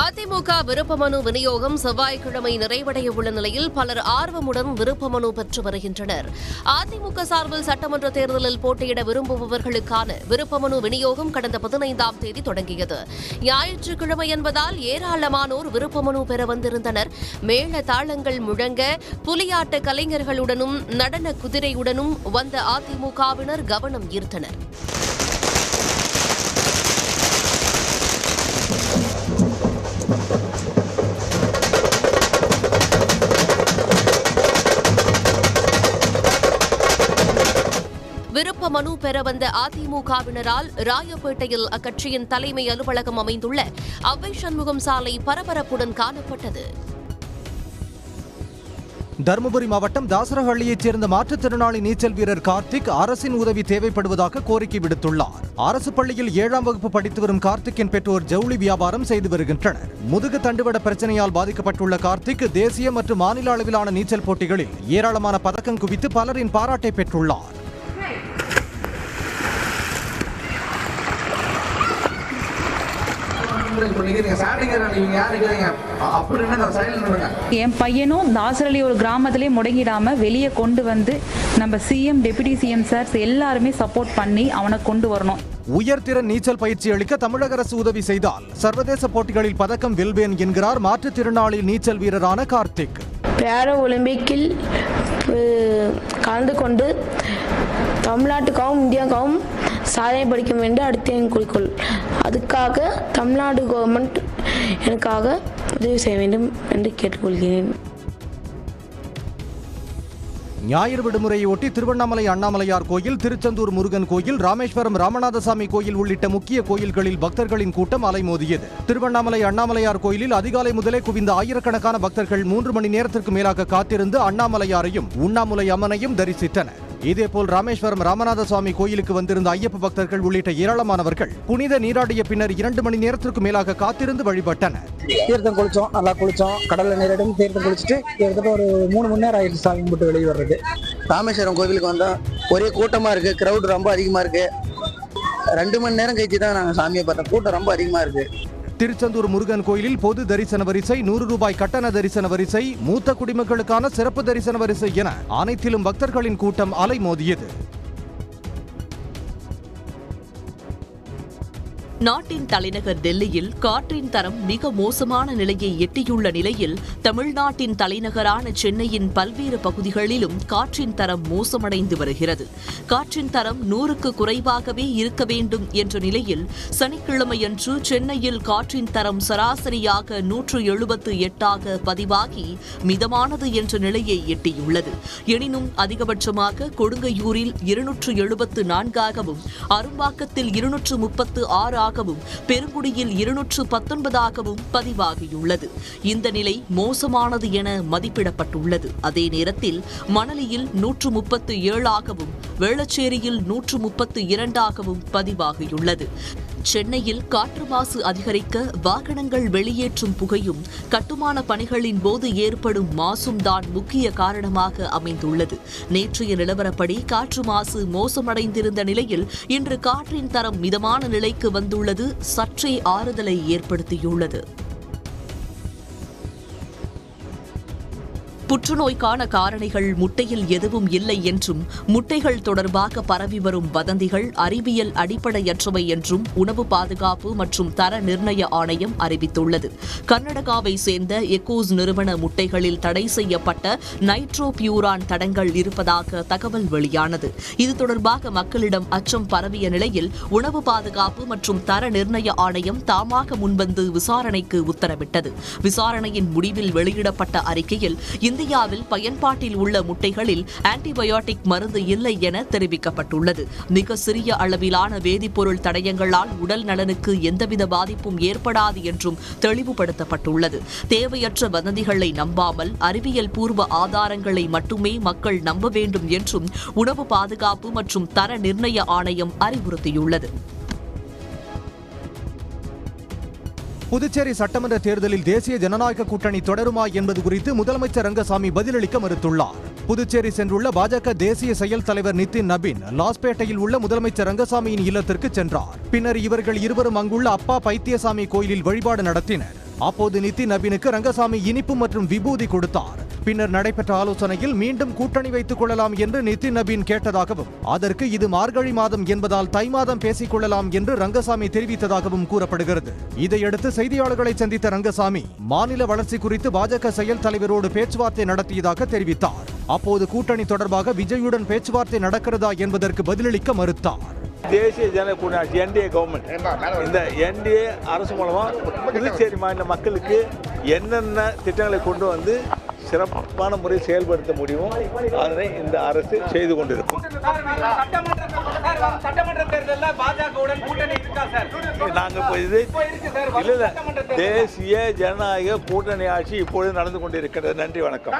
அதிமுக விருப்ப மனு விநியோகம் செவ்வாய்க்கிழமை நிறைவடைய உள்ள நிலையில் பலர் ஆர்வமுடன் விருப்ப மனு பெற்று வருகின்றனர். அதிமுக சார்பில் சட்டமன்ற தேர்தலில் போட்டியிட விரும்புபவர்களுக்கான விருப்ப மனு விநியோகம் கடந்த 15ஆம் தேதி தொடங்கியது. ஞாயிற்றுக்கிழமை என்பதால் ஏராளமானோர் விருப்ப மனு பெற வந்திருந்தனர். மேள தாளங்கள் முழங்க புலியாட்ட கலைஞர்களுடனும் நடன குதிரையுடனும் வந்த அதிமுகவினர் கவனம் ஈர்த்தனர். விருப்ப மனு பெற வந்த அதிமுகவினரால் ராயப்பேட்டையில் அக்கட்சியின் தலைமை அலுவலகம் அமைந்துள்ள அவ்வை சண்முகம் சாலை பரபரப்புடன் காணப்பட்டது. தருமபுரி மாவட்டம் தாசரஹள்ளியைச் சேர்ந்த மாற்றுத்திறனாளி நீச்சல் வீரர் கார்த்திக் அரசின் உதவி தேவைப்படுவதாக கோரிக்கை விடுத்துள்ளார். அரசு பள்ளியில் 7ஆம் வகுப்பு படித்து வரும் கார்த்திக்கின் பெற்றோர் ஜவுளி வியாபாரம் செய்து வருகின்றனர். முதுகு தண்டுவட பிரச்சனையால் பாதிக்கப்பட்டுள்ள கார்த்திக் தேசிய மற்றும் மாநில அளவிலான நீச்சல் போட்டிகளில் ஏராளமான பதக்கம் குவித்து பலரின் பாராட்டை பெற்றுள்ளார். என் பையனும் தாசரலி ஒரு கிராமத்திலே முடங்கிடாம வெளியே கொண்டு வந்து நம்ம சிஎம் டெபுட்டி சிஎம் சார் எல்லாருமே சப்போர்ட் பண்ணி அவனை கொண்டு வரணும். உயர்திறன் நீச்சல் பயிற்சி அளிக்க தமிழக அரசு உதவி செய்தால் சர்வதேச போட்டிகளில் பதக்கம் வெல்வேன் என்கிறார் மாற்றுத்திறனாளி நீச்சல் வீரரான கார்த்திக். பேரா ஒலிம்பிக்கில் கலந்து கொண்டு தமிழ்நாட்டுக்காகவும் இந்தியாவுக்காகவும் சாதனை படிக்கும் என்று அடுத்த என் குறிக்கோள். அதுக்காக தமிழ்நாடு கவர்மெண்ட் எனக்காக உதவி செய்ய வேண்டும் என்று கேட்டுக்கொள்கிறேன். ஞாயிறு விடுமுறையை ஒட்டி திருவண்ணாமலை அண்ணாமலையார் கோயில், திருச்செந்தூர் முருகன் கோயில், ராமேஸ்வரம் ராமநாதசாமி கோயில் உள்ளிட்ட முக்கிய கோயில்களில் பக்தர்களின் கூட்டம் அலைமோதியது. திருவண்ணாமலை அண்ணாமலையார் கோயிலில் அதிகாலை முதலே குவிந்த ஆயிரக்கணக்கான பக்தர்கள் 3 மணி நேரத்திற்கு மேலாக காத்திருந்து அண்ணாமலையாரையும் உண்ணாமுலை அம்மனையும் தரிசித்தனர். இதேபோல் ராமேஸ்வரம் ராமநாதசுவாமி கோயிலுக்கு வந்திருந்த ஐயப்ப பக்தர்கள் உள்ளிட்ட ஏராளமானவர்கள் புனித நீராடிய பின்னர் 2 மணி நேரத்திற்கு மேலாக காத்திருந்து வழிபட்டனர். தீர்த்தம் குளிச்சோம், நல்லா குளிச்சோம், கடல்ல நீராடி தீர்த்தம் குளிச்சுட்டு கிட்டத்தட்ட ஒரு 3 மணி நேரம் ஆயிடுச்சு சாமி கும்பிட்டு வெளியே வர்றது. ராமேஸ்வரம் கோவிலுக்கு வந்தோம், ஒரே கூட்டமா இருக்கு, கிரௌட் ரொம்ப அதிகமா இருக்கு. 2 மணி நேரம் கழிச்சு தான் நாங்கள் சாமியை பார்த்தோம், கூட்டம் ரொம்ப அதிகமா இருக்கு. திருச்செந்தூர் முருகன் கோயிலில் பொது தரிசன வரிசை, 100 ரூபாய் கட்டண தரிசன வரிசை, மூத்த குடிமக்களுக்கான சிறப்பு தரிசன வரிசை என அனைத்திலும் பக்தர்களின் கூட்டம் அலைமோதியது. நாட்டின் தலைநகர் டெல்லியில் காற்றின் தரம் மிக மோசமான நிலையை எட்டியுள்ள நிலையில் தமிழ்நாட்டின் தலைநகரான சென்னையின் பல்வேறு பகுதிகளிலும் காற்றின் தரம் மோசமடைந்து வருகிறது. காற்றின் தரம் 100க்கு குறைவாகவே இருக்க வேண்டும் என்ற நிலையில் சனிக்கிழமையன்று சென்னையில் காற்றின் தரம் சராசரியாக 178ஆக பதிவாகி மிதமானது என்ற நிலையை எட்டியுள்ளது. எனினும் அதிகபட்சமாக கொடுங்கையூரில் 274ஆகவும், அரும்பாக்கத்தில் 236 பெருங்குடியில் 219ஆகவும் பதிவாகியுள்ளது. இந்த நிலை மோசமானது என மதிப்பிடப்பட்டுள்ளது. அதே நேரத்தில் மணலியில் 137ஆகவும், வேளச்சேரியில் 132ஆகவும் பதிவாகியுள்ளது. சென்னையில் காற்று மாசு அதிகரிக்க வாகனங்கள் வெளியேற்றும் புகையும் கட்டுமான பணிகளின் போது ஏற்படும் மாசும் தான் முக்கிய காரணமாக அமைந்துள்ளது. நேற்றைய நிலவரப்படி காற்று மாசு மோசமடைந்திருந்த நிலையில் இன்று காற்றின் தரம் மிதமான நிலைக்கு வந்துள்ளது சற்றே ஆறுதலை ஏற்படுத்தியுள்ளது. புற்றுநோய்க்கான காரணிகள் முட்டையில் எதுவும் இல்லை என்றும், முட்டைகள் தொடர்பாக பரவி வரும் வதந்திகள் அறிவியல் அடிப்படையற்றவை என்றும் உணவு பாதுகாப்பு மற்றும் தர நிர்ணய ஆணையம் அறிவித்துள்ளது. கர்நாடகாவை சேர்ந்த எக்கோஸ் நிறுவன முட்டைகளில் தடை செய்யப்பட்ட நைட்ரோபியூரான் தடங்கள் இருப்பதாக தகவல் வெளியானது. இது தொடர்பாக மக்களிடம் அச்சம் பரவிய நிலையில் உணவு பாதுகாப்பு மற்றும் தர நிர்ணய ஆணையம் தாமாக முன்வந்து விசாரணைக்கு உத்தரவிட்டது. விசாரணையின் முடிவில் வெளியிடப்பட்ட அறிக்கையில் இந்தியாவில் பயன்பாட்டில் உள்ள முட்டைகளில் ஆன்டிபயோட்டிக் மருந்து இல்லை என தெரிவிக்கப்பட்டுள்ளது. மிக சிறிய அளவிலான வேதிப்பொருள் தடயங்களால் உடல் நலனுக்கு எந்தவித பாதிப்பும் ஏற்படாது என்றும் தெளிவுபடுத்தப்பட்டுள்ளது. தேவையற்ற வதந்திகளை நம்பாமல் அறிவியல் பூர்வ ஆதாரங்களை மட்டுமே மக்கள் நம்ப வேண்டும் என்றும் உணவு பாதுகாப்பு மற்றும் தர நிர்ணய ஆணையம் அறிவுறுத்தியுள்ளது. புதுச்சேரி சட்டமன்ற தேர்தலில் தேசிய ஜனநாயக கூட்டணி தொடருமா என்பது குறித்து முதலமைச்சர் ரங்கசாமி பதிலளிக்க மறுத்துள்ளார். புதுச்சேரி சென்றுள்ள பாஜக தேசிய செயல் தலைவர் நிதின் நபீன் லாஸ்பேட்டையில் உள்ள முதலமைச்சர் ரங்கசாமியின் இல்லத்திற்கு சென்றார். பின்னர் இவர்கள் இருவரும் அங்குள்ள அப்பா பைத்தியசாமி கோயிலில் வழிபாடு நடத்தினர். அப்போது நிதின் நபீனுக்கு ரங்கசாமி இனிப்பு மற்றும் விபூதி கொடுத்தார். பின்னர் நடைபெற்ற ஆலோசனையில் மீண்டும் கூட்டணி வைத்துக் கொள்ளலாம் என்று நிதின் நபீன் கேட்டதாகவும், அதற்கு இது மார்கழி மாதம் என்பதால் தை மாதம் பேசிக் கொள்ளலாம் என்று ரங்கசாமி தெரிவித்ததாகவும் கூறப்படுகிறது. இதையடுத்து செய்தியாளர்களை சந்தித்த ரங்கசாமி மாநில வளர்ச்சி குறித்து பாஜக செயல் தலைவரோடு பேச்சுவார்த்தை நடத்தியதாக தெரிவித்தார். அப்போது கூட்டணி தொடர்பாக விஜயுடன் பேச்சுவார்த்தை நடக்கிறதா என்பதற்கு பதிலளிக்க மறுத்தார். தேசிய ஜனநாயக கூட்டணி என்டிஏ கவர்மெண்ட், இந்த என்டிஏ அரசு மூலமா புதுச்சேரி மாநில மக்களுக்கு என்னென்ன திட்டங்களை கொண்டு வந்து சிறப்பான முறையில் செயல்படுத்த முடியுமோ அதனை இந்த அரசு செய்து கொண்டிருக்கும். தேசிய ஜனநாயக கூட்டணி ஆட்சி இப்பொழுது நடந்து கொண்டிருக்கிறது. நன்றி, வணக்கம்.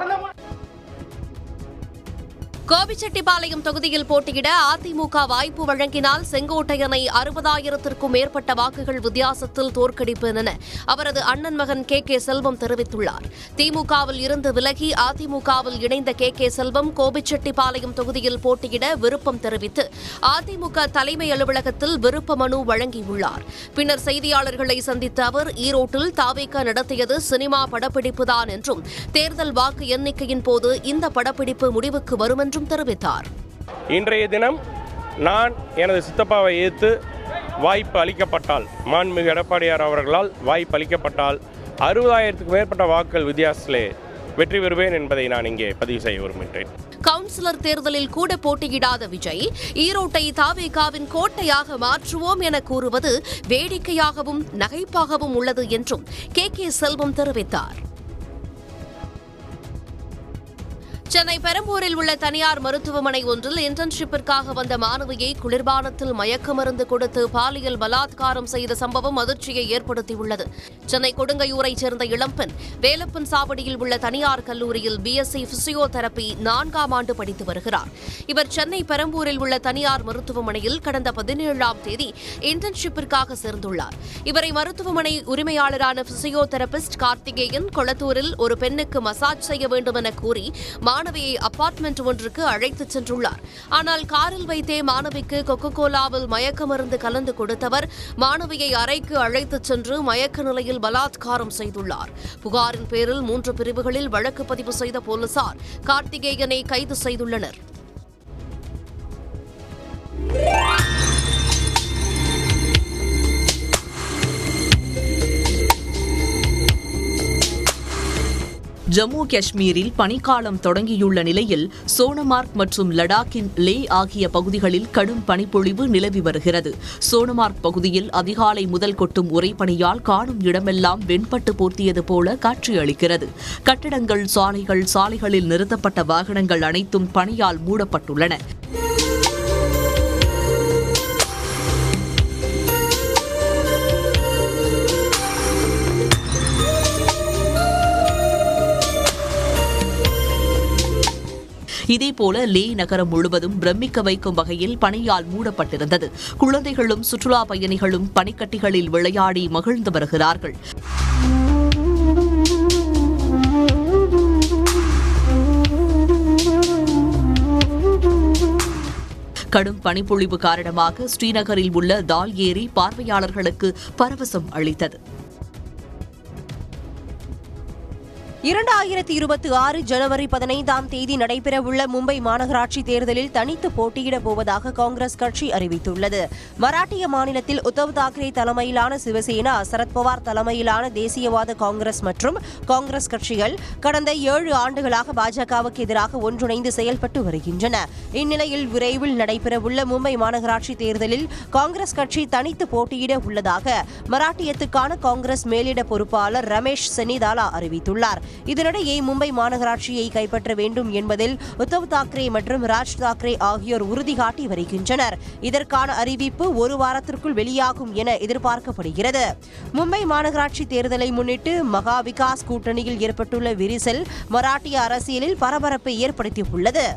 கோபிச்செட்டிப்பாளையம் தொகுதியில் போட்டியிட அதிமுக வாய்ப்பு வழங்கினால் செங்கோட்டையனை 60,000த்திற்கும் மேற்பட்ட வாக்குகள் வித்தியாசத்தில் தோற்கடிப்பேன் என அவரது அண்ணன் மகன் கே செல்வம் தெரிவித்துள்ளார். திமுகவில் இருந்து விலகி அதிமுகவில் இணைந்த கே செல்வம் கோபிச்செட்டிப்பாளையம் தொகுதியில் போட்டியிட விருப்பம் தெரிவித்து அதிமுக தலைமை அலுவலகத்தில் விருப்ப மனு வழங்கியுள்ளார். பின்னர் செய்தியாளர்களை சந்தித்த அவர் ஈரோட்டில் தாவேக நடத்தியது சினிமா படப்பிடிப்புதான் என்றும் தேர்தல் வாக்கு எண்ணிக்கையின் போது இந்த படப்பிடிப்பு முடிவுக்கு வரும் என்றும் தெரிவித்தார். இன்றைய தினம் நான் எனது சித்தப்பாவை எதிர்த்து வாய்ப்பு அளிக்கப்பட்டால், மாண்புமிகு எடப்பாடியார் அவர்களால் வாய்ப்பு அளிக்கப்பட்டால் 60,000க்கும் மேற்பட்ட வாக்குகள் வித்தியாசத்திலே வெற்றி பெறுவேன் என்பதை நான் இங்கே பதிவு செய்ய விரும்புகிறேன். கவுன்சிலர் தேர்தலில் கூட போட்டியிடாத விஜய் ஈரோட்டை தாவேகாவின் கோட்டையாக மாற்றுவோம் என கூறுவது வேடிக்கையாகவும் நகைப்பாகவும் உள்ளது என்றும் கே செல்வம் தெரிவித்தார். சென்னை பெரம்பூரில் உள்ள தனியார் மருத்துவமனை ஒன்றில் இன்டர்ன்ஷிப்பிற்காக வந்த மாணவியை குளிர்பானத்தில் மயக்க மருந்து கொடுத்து பாலியல் பலாத்காரம் செய்த சம்பவம் அதிர்ச்சியை ஏற்படுத்தியுள்ளது. சென்னை கொடுங்கையூரைச் சேர்ந்த இளம்பெண் வேலப்பன் சாவடியில் உள்ள தனியார் கல்லூரியில் பிஎஸ்சி பிசியோதெரபி 4ஆம் ஆண்டு படித்து வருகிறார். இவர் சென்னை பெரம்பூரில் உள்ள தனியார் மருத்துவமனையில் கடந்த 17ஆம் தேதி இன்டர்ன்ஷிப்பிற்காக சேர்ந்துள்ளார். இவரை மருத்துவமனை உரிமையாளரான பிசியோதெரபிஸ்ட் கார்த்திகேயன் கொளத்தூரில் ஒரு பெண்ணுக்கு மசாஜ் செய்ய வேண்டும் என கூறி மாணவியை அபார்ட்மெண்ட் ஒன்றுக்கு அழைத்துச் சென்றுள்ளார். ஆனால் காரில் வைத்தே மாணவிக்கு கொக்கோ கோலாவில் மயக்க மருந்து கலந்து கொடுத்தவர் மாணவியை அறைக்கு அழைத்துச் சென்று மயக்க நிலையில் பலாத்காரம் செய்துள்ளார். புகாரின் பேரில் 3 பிரிவுகளில் வழக்கு பதிவு செய்த போலீசார் கார்த்திகேயனை கைது செய்துள்ளனர். ஜம்மு காஷ்மீரில் பனிக்காலம் தொடங்கியுள்ள நிலையில் சோனமார்க் மற்றும் லடாக்கின் லே ஆகிய பகுதிகளில் கடும் பனிப்பொழிவு நிலவி வருகிறது. சோனமார்க் பகுதியில் அதிகாலை முதல் கொட்டும் உறைபனியால் காணும் இடமெல்லாம் வெண்பட்டு போர்த்தியது போல காட்சியளிக்கிறது. கட்டடங்கள், சாலைகளில் நிறுத்தப்பட்ட வாகனங்கள் அனைத்தும் பனியால் மூடப்பட்டுள்ளன. இதேபோல லே நகரம் முழுவதும் பிரமிக்க வைக்கும் வகையில் பனியால் மூடப்பட்டிருந்தது. குழந்தைகளும் சுற்றுலா பயணிகளும் பனிக்கட்டிகளில் விளையாடி மகிழ்ந்து வருகிறார்கள். கடும் பனிப்பொழிவு காரணமாக ஸ்ரீநகரில் உள்ள தால் ஏரி பார்வையாளர்களுக்கு பரவசம் அளித்தது. 2026 ஜனவரி 15ஆம் தேதி நடைபெறவுள்ள மும்பை மாநகராட்சி தேர்தலில் தனித்து போட்டியிடப் போவதாக காங்கிரஸ் கட்சி அறிவித்துள்ளது. மராட்டிய மாநிலத்தில் உத்தவ் தாக்கரே தலைமையிலான சிவசேனா, சரத்பவார் தலைமையிலான தேசியவாத காங்கிரஸ் மற்றும் காங்கிரஸ் கட்சிகள் கடந்த 7 ஆண்டுகளாக பாஜகவுக்கு எதிராக ஒன்றிணைந்து செயல்பட்டு வருகின்றன. இந்நிலையில் விரைவில் நடைபெறவுள்ள மும்பை மாநகராட்சி தேர்தலில் காங்கிரஸ் கட்சி தனித்து போட்டியிட உள்ளதாக மராட்டியத்துக்கான காங்கிரஸ் மேலிட பொறுப்பாளர் ரமேஷ் சென்னிதாலா அறிவித்துள்ளார். இதனிடையே மும்பை மாநகராட்சியை கைப்பற்ற வேண்டும் என்பதில் உத்தவ் தாக்கரே மற்றும் ராஜ் தாக்கரே ஆகியோர் உறுதி காட்டி வருகின்றனர். இதற்கான அறிவிப்பு 1 வாரத்திற்குள் வெளியாகும் என எதிர்பார்க்கப்படுகிறது. மும்பை மாநகராட்சி தேர்தலை முன்னிட்டு மகா விகாஸ் கூட்டணியில் ஏற்பட்டுள்ள விரிசல் மராட்டிய அரசியலில் பரபரப்பை ஏற்படுத்தியுள்ளது.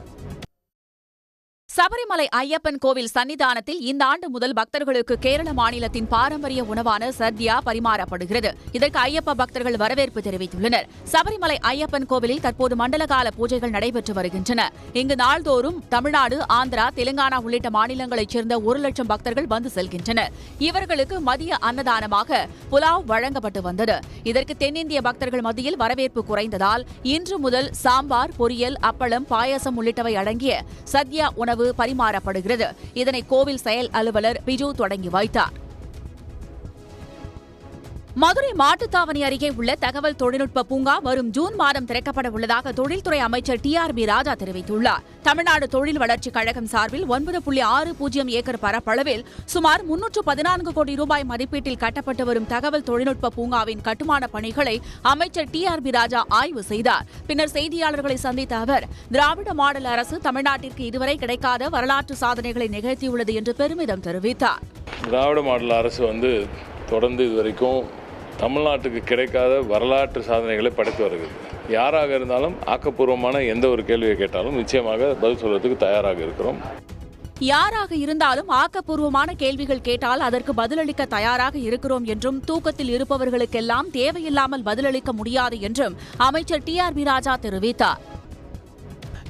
சபரிமலை ஐயப்பன் கோவில் சன்னிதானத்தில் இந்த ஆண்டு முதல் பக்தர்களுக்கு கேரள மாநிலத்தின் பாரம்பரிய உணவான சத்யா பரிமாறப்படுகிறது. இதற்கு ஐயப்ப பக்தர்கள் வரவேற்பு தெரிவித்துள்ளனர். சபரிமலை ஐயப்பன் கோவிலில் தற்போது மண்டலகால பூஜைகள் நடைபெற்று வருகின்றன. இங்கு நாள்தோறும் தமிழ்நாடு, ஆந்திரா, தெலுங்கானா உள்ளிட்ட மாநிலங்களைச் சேர்ந்த 1,00,000 பக்தர்கள் வந்து செல்கின்றனர். இவர்களுக்கு மதிய அன்னதானமாக புலாவ் வழங்கப்பட்டு வந்தது. இதற்கு தென்னிந்திய பக்தர்கள் மத்தியில் வரவேற்பு குறைந்ததால் இன்று முதல் சாம்பார், பொரியல், அப்பளம், பாயசம் உள்ளிட்டவை அடங்கிய சத்யா உணவு பரிமாறப்படுகிறது. இதனை கோவில் செயல் அலுவலர் பிஜு தொடங்கி வைத்தார். மதுரை மாட்டுத்தாவணி அருகே உள்ள தகவல் தொழில்நுட்ப பூங்கா வரும் ஜூன் மாதம் திறக்கப்பட உள்ளதாக தொழில்துறை அமைச்சர் TRB ராஜா தெரிவித்துள்ளார். தமிழ்நாடு தொழில் வளர்ச்சிக் கழகம் சார்பில் 9.60 ஏக்கர் பரப்பளவில் சுமார் 314 கோடி ரூபாய் மதிப்பீட்டில் கட்டப்பட்டு வரும் தகவல் தொழில்நுட்ப பூங்காவின் கட்டுமான பணிகளை அமைச்சர் TRB ராஜா ஆய்வு செய்தார். பின்னர் செய்தியாளர்களை சந்தித்த அவர், திராவிட மாடல் அரசு தமிழ்நாட்டிற்கு இதுவரை கிடைக்காத வரலாற்று சாதனைகளை நிகழ்த்தியுள்ளது என்று பெருமிதம் தெரிவித்தார். திராவிட மாடல் அரசு தொடர்ந்து இதுவரைக்கும் தமிழ்நாட்டுக்கு கிடைக்காத வரலாற்று சாதனைகளை படைத்து வருகிறது. யாராக இருந்தாலும் ஆக்கப்பூர்வமான எந்த ஒரு கேள்வியை கேட்டாலும் நிச்சயமாக பதில் சொல்வதற்கு தயாராக இருக்கிறோம். யாராக இருந்தாலும் ஆக்கப்பூர்வமான கேள்விகள் கேட்டால் அதற்கு பதிலளிக்க தயாராக இருக்கிறோம் என்றும், தூக்கத்தில் இருப்பவர்களுக்கெல்லாம் தேவையில்லாமல் பதிலளிக்க முடியாது என்றும் அமைச்சர் TRB ராஜா தெரிவித்தார்.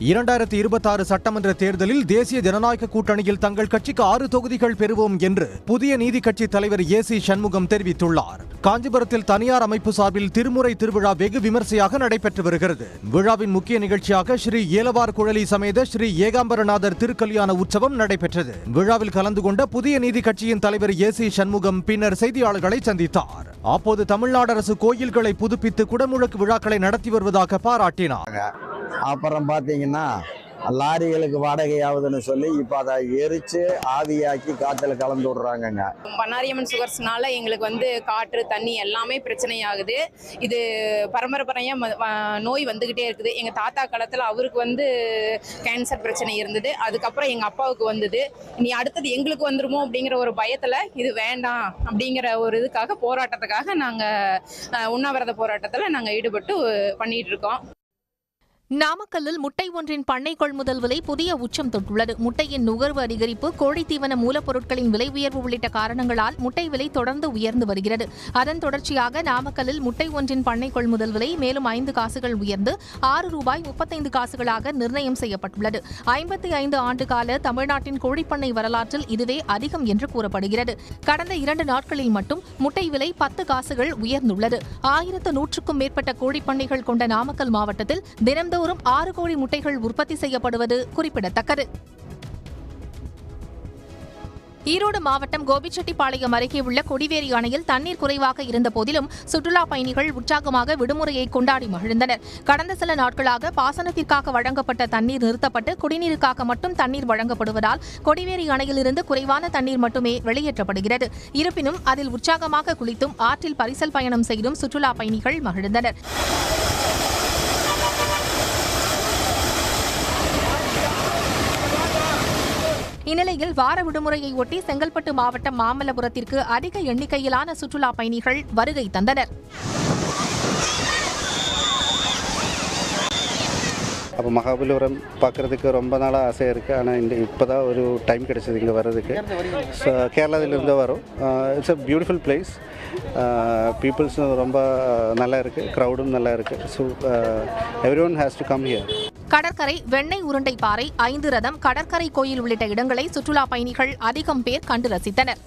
2026 சட்டமன்ற தேர்தலில் தேசிய ஜனநாயக கூட்டணியில் தங்கள் கட்சிக்கு 6 தொகுதிகள் பெறுவோம் என்று புதிய நீதி கட்சி தலைவர் AC சண்முகம் தெரிவித்துள்ளார். காஞ்சிபுரத்தில் தனியார் அமைப்பு சார்பில் திருமுறை திருவிழா வெகு விமர்சையாக நடைபெற்று வருகிறது. விழாவின் முக்கிய நிகழ்ச்சியாக ஸ்ரீ ஏலவார் குழலி சமேத ஸ்ரீ ஏகாம்பரநாதர் திருக்கல்யாண உற்சவம் நடைபெற்றது. விழாவில் கலந்து கொண்ட புதிய நீதி கட்சியின் தலைவர் AC சண்முகம் பின்னர் செய்தியாளர்களை சந்தித்தார். அப்போது தமிழ்நாடு அரசு கோயில்களை புதுப்பித்து குடமுழக்கு விழாக்களை நடத்தி வருவதாக பாராட்டினார். அப்புறம் பார்த்தீங்கன்னா லாரிகளுக்கு வாடகையாகுதுன்னு சொல்லி இப்போ அதை எரித்து ஆவியாக்கி காற்றுல கலந்து விடுறாங்கங்க. பண்ணாரியம்மன் சுகர்ஸ்னால எங்களுக்கு காற்று, தண்ணி எல்லாமே பிரச்சனையாகுது. இது பரம்பரையாக நோய் வந்துக்கிட்டே இருக்குது. எங்கள் தாத்தா காலத்தில் அவருக்கு கேன்சர் பிரச்சனை இருந்தது. அதுக்கப்புறம் எங்கள் அப்பாவுக்கு வந்தது. இனி அடுத்தது எங்களுக்கு வந்துருமோ அப்படிங்கிற ஒரு பயத்தில் இது வேண்டாம் அப்படிங்கிற ஒரு இதுக்காக போராட்டத்துக்காக நாங்கள் உண்ணாவிரத போராட்டத்தில் நாங்கள் ஈடுபட்டு பண்ணிகிட்டு இருக்கோம். நாமக்கல்லில் முட்டை ஒன்றின் பண்ணை கொள்முதல் விலை புதிய உச்சம் தொட்டுள்ளது. முட்டையின் நுகர்வு அதிகரிப்பு, கோழித்தீவன மூலப்பொருட்களின் விலை உயர்வு உள்ளிட்ட காரணங்களால் முட்டை விலை தொடர்ந்து உயர்ந்து வருகிறது. அதன் தொடர்ச்சியாக நாமக்கல்லில் முட்டை ஒன்றின் பண்ணை கொள்முதல் விலை மேலும் 5 காசுகள் உயர்ந்து ₹6.35 நிர்ணயம் செய்யப்பட்டுள்ளது. 55 ஆண்டு கால தமிழ்நாட்டின் கோழிப்பண்ணை வரலாற்றில் இதுவே அதிகம் என்று கூறப்படுகிறது. கடந்த 2 நாட்களில் மட்டும் முட்டை விலை 10 காசுகள் உயர்ந்துள்ளது. 1100க்கும் மேற்பட்ட கோழிப்பண்ணைகள் கொண்ட நாமக்கல் மாவட்டத்தில் தினந்தோறும் 6 கோடி முட்டைகள் உற்பத்தி செய்யப்படுவது குறிப்பிடத்தக்கது. ஈரோடு மாவட்டம் கோபிச்செட்டிப்பாளையம் அருகே உள்ள கொடிவேரி அணையில் தண்ணீர் குறைவாக இருந்த போதிலும் சுற்றுலா பயணிகள் உற்சாகமாக விடுமுறையை கொண்டாடி மகிழ்ந்தனர். கடந்த சில நாட்களாக பாசனத்திற்காக வழங்கப்பட்ட தண்ணீர் நிறுத்தப்பட்டு குடிநீருக்காக மட்டும் தண்ணீர் வழங்கப்படுவதால் கொடிவேரி அணையிலிருந்து குறைவான தண்ணீர் மட்டுமே வெளியேற்றப்படுகிறது. இருப்பினும் அதில் உற்சாகமாக குளித்தும் ஆற்றில் பரிசல் பயணம் செய்தும் சுற்றுலா பயணிகள் மகிழ்ந்தனர். இந்நிலையில் வார விடுமுறையை ஒட்டி செங்கல்பட்டு மாவட்டம் மாமல்லபுரத்திற்கு அதிக எண்ணிக்கையிலான சுற்றுலா பயணிகள் வருகை தந்தனர். அப்போ மகாபலிபுரம் பார்க்குறதுக்கு ரொம்ப நாளாக ஆசையாக இருக்குது. ஆனால் இப்போ தான் ஒரு டைம் கிடைச்சது இங்கே வர்றதுக்கு. ஸோ கேரளாவிலிருந்து வரும். It's a beautiful place. பீப்புள்ஸும் ரொம்ப நல்லா இருக்குது, க்ரௌடும் நல்லா இருக்குது. So everyone has to come here. கடற்கரை, வெண்ணெய் உருண்டை பாறை, 5 ரதம், கடற்கரை கோயில் உள்ளிட்ட இடங்களை சுற்றுலா பயணிகள் அதிகம் பேர் கண்டு ரசித்தனர்.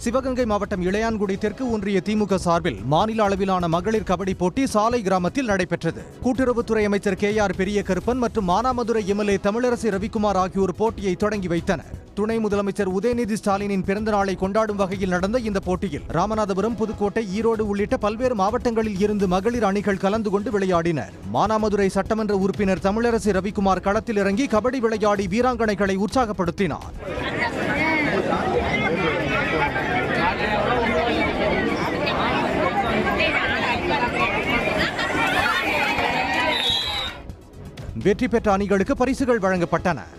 சிவகங்கை மாவட்டம் இளையான்குடி தெற்கு ஒன்றிய திமுக சார்பில் மாநில அளவிலான மகளிர் கபடி போட்டி சாலை கிராமத்தில் நடைபெற்றது. கூட்டுறவுத்துறை அமைச்சர் KR பெரியகருப்பன் மற்றும் மானாமதுரை MLA தமிழரசி ரவிக்குமார் ஆகியோர் போட்டியை தொடங்கி வைத்தனர். துணை முதலமைச்சர் உதயநிதி ஸ்டாலினின் பிறந்த நாளை கொண்டாடும் வகையில் நடந்த இந்த போட்டியில் ராமநாதபுரம், புதுக்கோட்டை, ஈரோடு உள்ளிட்ட பல்வேறு மாவட்டங்களில் இருந்து மகளிர் அணிகள் கலந்து கொண்டு விளையாடினர். மானாமதுரை சட்டமன்ற உறுப்பினர் தமிழரசி ரவிக்குமார் களத்தில் இறங்கி கபடி விளையாடி வீராங்கனைகளை உற்சாகப்படுத்தினார். வெற்றி பெற்ற அணிகளுக்கு பரிசுகள் வழங்கப்பட்டன.